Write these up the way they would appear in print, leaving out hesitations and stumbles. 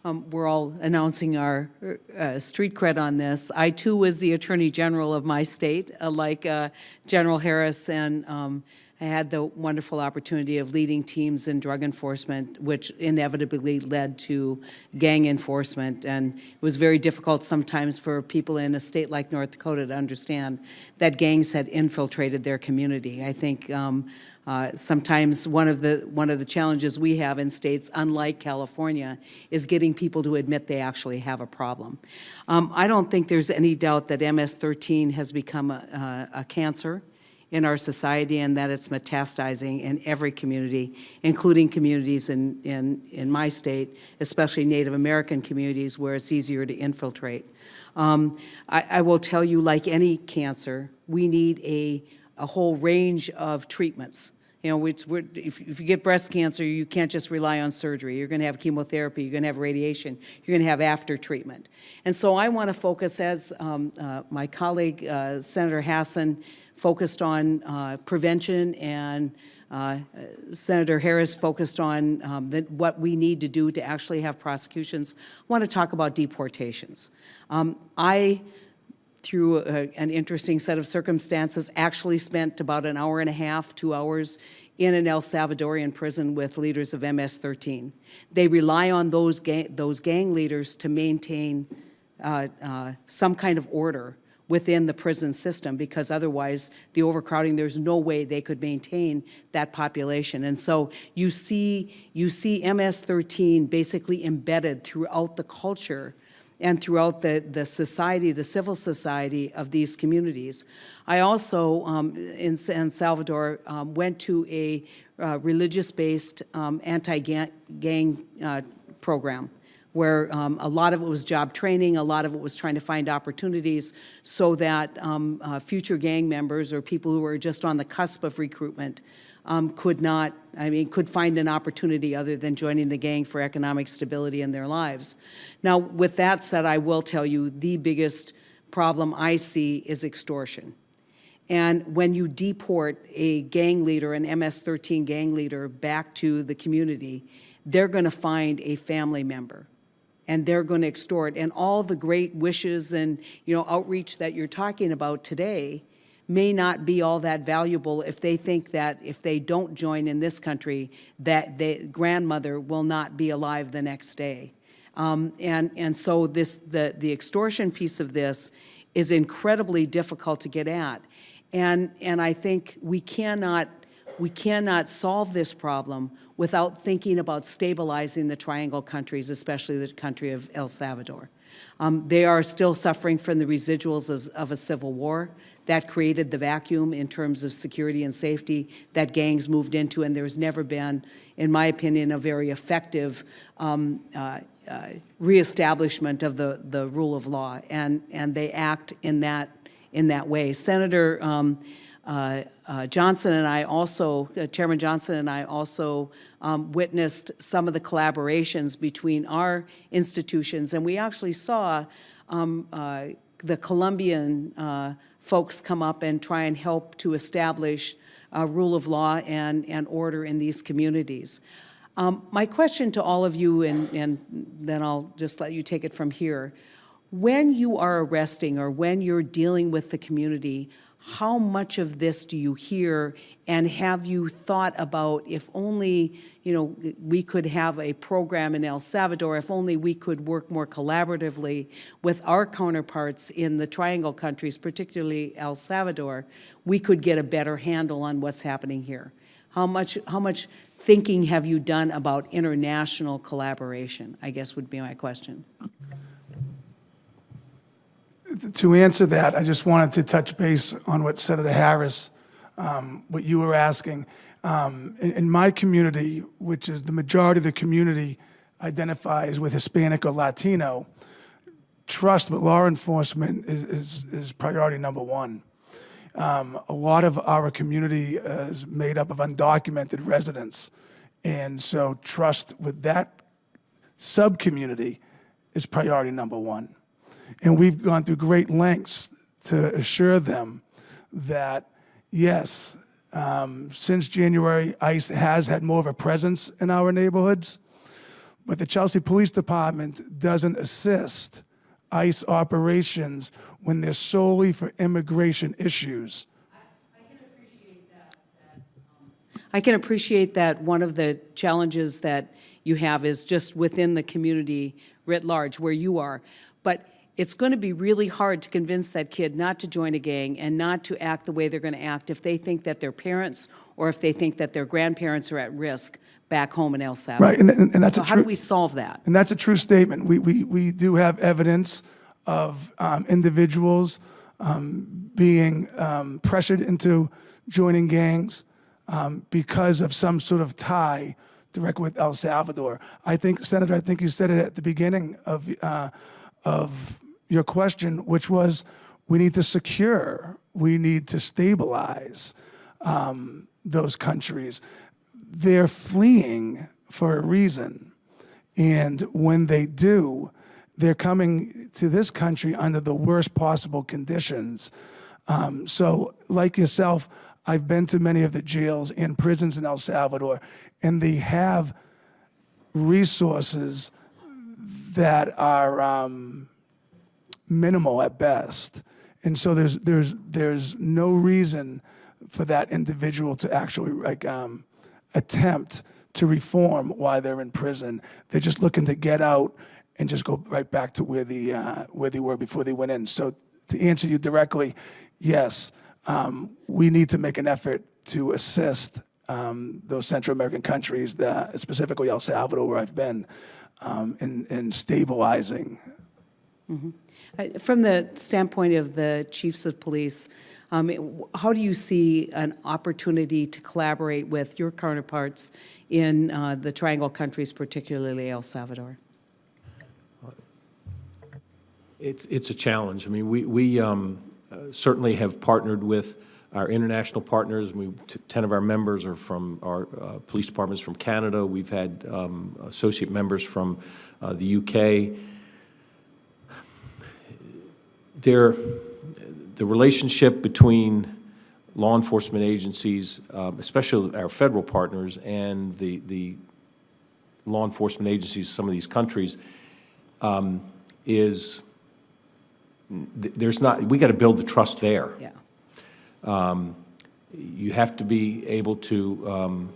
we're all announcing our street cred on this. I, too, was the Attorney General of my state, like General Harris, and I had the wonderful opportunity of leading teams in drug enforcement, which inevitably led to gang enforcement. And it was very difficult sometimes for people in a state like North Dakota to understand that gangs had infiltrated their community. I think sometimes one of the challenges we have in states, unlike California, is getting people to admit they actually have a problem. I don't think there's any doubt that MS-13 has become a cancer in our society, and that it's metastasizing in every community, including communities in my state, especially Native American communities where it's easier to infiltrate. I will tell you, like any cancer, we need a whole range of treatments. You know, if you get breast cancer, you can't just rely on surgery. You're going to have chemotherapy, you're going to have radiation, you're going to have after treatment. And so I want to focus, as my colleague Senator Hassan focused on prevention, and Senator Harris focused on what we need to do to actually have prosecutions. I want to talk about deportations. Through an interesting set of circumstances, actually spent about an hour and a half, 2 hours in an El Salvadorian prison with leaders of MS-13. They rely on those gang leaders to maintain some kind of order within the prison system, because otherwise the overcrowding, there's no way they could maintain that population. And so you see MS-13 basically embedded throughout the culture and throughout the society, the civil society of these communities. I also, in San Salvador, went to a religious-based anti-gang program, where a lot of it was job training, a lot of it was trying to find opportunities so that future gang members or people who were just on the cusp of recruitment could find an opportunity other than joining the gang for economic stability in their lives. Now, with that said, I will tell you the biggest problem I see is extortion. And when you deport a gang leader, an MS-13 gang leader, back to the community, they're going to find a family member, and they're going to extort. And all the great wishes and outreach that you're talking about today may not be all that valuable if they think that if they don't join in this country, that the grandmother will not be alive the next day. And so the extortion piece of this is incredibly difficult to get at. And I think we cannot solve this problem without thinking about stabilizing the Triangle countries, especially the country of El Salvador. They are still suffering from the residuals of a civil war that created the vacuum in terms of security and safety that gangs moved into, and there's never been, in my opinion, a very effective reestablishment of the rule of law, and they act in that way. Senator Johnson and I also, Chairman Johnson and I also witnessed some of the collaborations between our institutions, and we actually saw the Colombian folks come up and try and help to establish rule of law and order in these communities. My question to all of you, and then I'll just let you take it from here, when you are arresting or when you're dealing with the community, how much of this do you hear, and have you thought about, if only we could have a program in El Salvador, if only we could work more collaboratively with our counterparts in the Triangle countries, particularly El Salvador, we could get a better handle on what's happening here. How much thinking have you done about international collaboration, I guess would be my question. To answer that, I just wanted to touch base on what Senator Harris, what you were asking. In my community, which is the majority of the community identifies with Hispanic or Latino, trust with law enforcement is priority number one. A lot of our community is made up of undocumented residents, and so trust with that sub-community is priority number one. And we've gone through great lengths to assure them that, yes, since January, ICE has had more of a presence in our neighborhoods, but the Chelsea Police Department doesn't assist ICE operations when they're solely for immigration issues. I can appreciate that one of the challenges that you have is just within the community writ large, where you are. But it's going to be really hard to convince that kid not to join a gang and not to act the way they're going to act if they think that their parents or if they think that their grandparents are at risk back home in El Salvador. Right, and that's so a how true, do we solve that? And that's a true statement. We do have evidence of individuals being pressured into joining gangs because of some sort of tie directly with El Salvador. I think, Senator, I think you said it at the beginning of your question, which was we need to secure, we need to stabilize those countries. They're fleeing for a reason. And when they do, they're coming to this country under the worst possible conditions. So like yourself, I've been to many of the jails and prisons in El Salvador, and they have resources that are minimal at best. And so there's no reason for that individual to actually attempt to reform while they're in prison. They're just looking to get out and just go right back to where they were before they went in. So to answer you directly, yes, we need to make an effort to assist those Central American countries, specifically El Salvador, where I've been, in stabilizing. Mm-hmm. From the standpoint of the chiefs of police, how do you see an opportunity to collaborate with your counterparts in the Triangle countries, particularly El Salvador? It's a challenge. I mean, we certainly have partnered with our international partners. 10 of our members are from our police departments from Canada. We've had associate members from the UK. The relationship between law enforcement agencies, especially our federal partners, and the law enforcement agencies of some of these countries is we got to build the trust there. Yeah. You have to be able to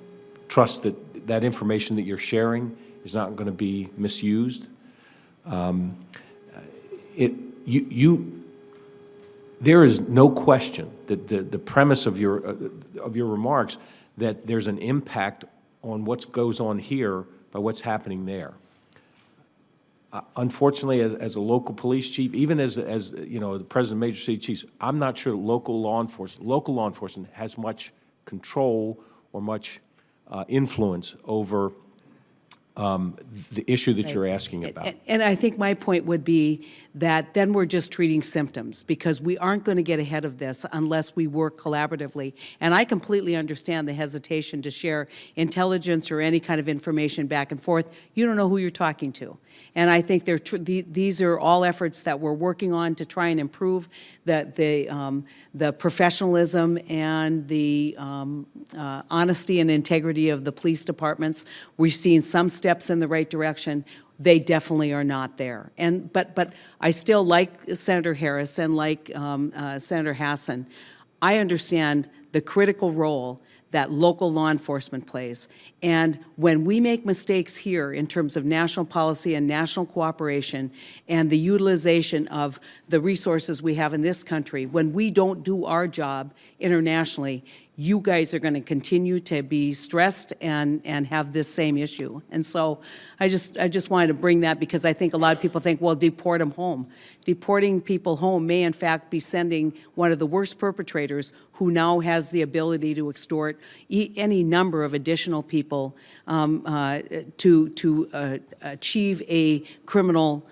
trust that that information that you're sharing is not going to be misused. There is no question that the premise of your remarks that there's an impact on what goes on here by what's happening there. Unfortunately, as a local police chief, even as you know, the president of major city chiefs, I'm not sure local law enforcement has much control or much influence over the issue that you're asking about. And I think my point would be that then we're just treating symptoms, because we aren't going to get ahead of this unless we work collaboratively. And I completely understand the hesitation to share intelligence or any kind of information back and forth. You don't know who you're talking to. And I think these are all efforts that we're working on to try and improve the professionalism and the honesty and integrity of the police departments. We've seen some steps in the right direction. They definitely are not there. But I still, like Senator Harris and like Senator Hassan, I understand the critical role that local law enforcement plays. And when we make mistakes here in terms of national policy and national cooperation and the utilization of the resources we have in this country, when we don't do our job internationally, you guys are going to continue to be stressed and have this same issue. And so I just wanted to bring that, because I think a lot of people think, well, deport them home. Deporting people home may in fact be sending one of the worst perpetrators, who now has the ability to extort any number of additional people to achieve a criminal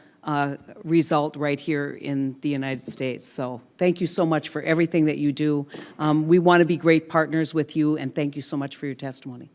result right here in the United States. So thank you so much for everything that you do. We want to be great partners with you, and thank you so much for your testimony.